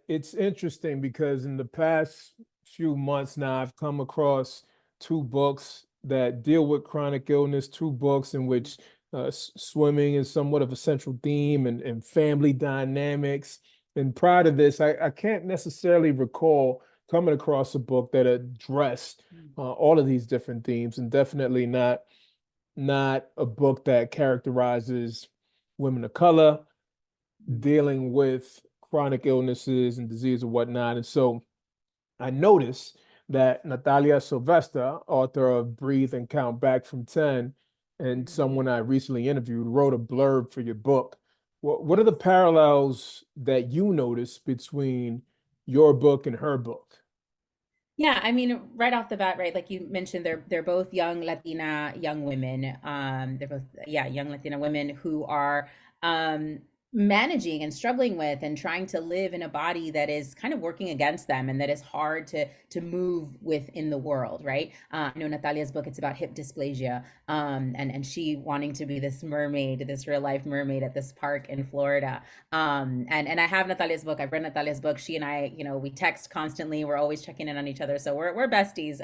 it's interesting because in the past few months now, I've come across two books that deal with chronic illness, two books in which swimming is somewhat of a central theme and family dynamics. And prior to this, I can't necessarily recall coming across a book that addressed all of these different themes, and definitely not a book that characterizes women of color dealing with chronic illnesses and disease and whatnot. And so I noticed that Natalia Sylvester, author of Breathe and Count Back from 10, and someone I recently interviewed, wrote a blurb for your book. What are the parallels that you notice between your book and her book? Yeah, I mean, right off the bat, right, like you mentioned, they're both young Latina young women. They're both, yeah, young Latina women who are um managing and struggling with and trying to live in a body that is kind of working against them and that is hard to move with in the world, right? I know Natalia's book, it's about hip dysplasia, and she wanting to be this mermaid, this real life mermaid at this park in Florida. And I have Natalia's book. I've read Natalia's book. She and I, we text constantly. We're always checking in on each other. So we're besties,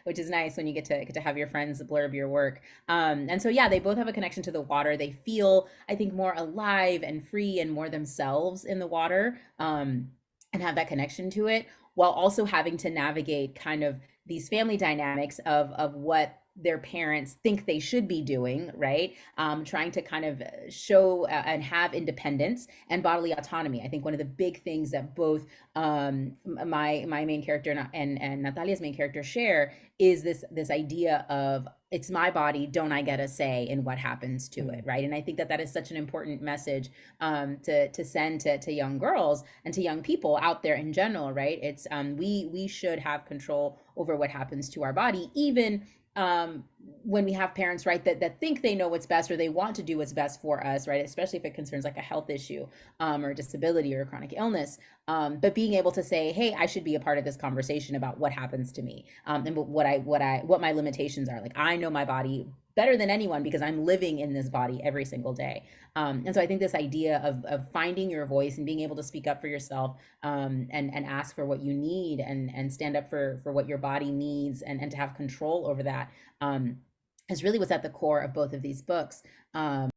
which is nice when you get to have your friends blurb your work. And so yeah, they both have a connection to the water. They feel, I think, more alive and free and more themselves in the water, and have that connection to it, while also having to navigate kind of these family dynamics of what their parents think they should be doing, right? Trying to kind of show and have independence and bodily autonomy. I think one of the big things that both my main character and Natalia's main character share is this idea of it's my body, don't I get a say in what happens to it, Mm. right? And I think that that is such an important message to send to young girls and to young people out there in general, right? It's we should have control over what happens to our body, even when we have parents, right, that think they know what's best or they want to do what's best for us, right, especially if it concerns like a health issue, or a disability or a chronic illness, but being able to say, hey, I should be a part of this conversation about what happens to me, and what my limitations are. Like, I know my body better than anyone because I'm living in this body every single day. And so I think this idea of finding your voice and being able to speak up for yourself, and ask for what you need, and stand up for what your body needs, and to have control over that, is really what's at the core of both of these books.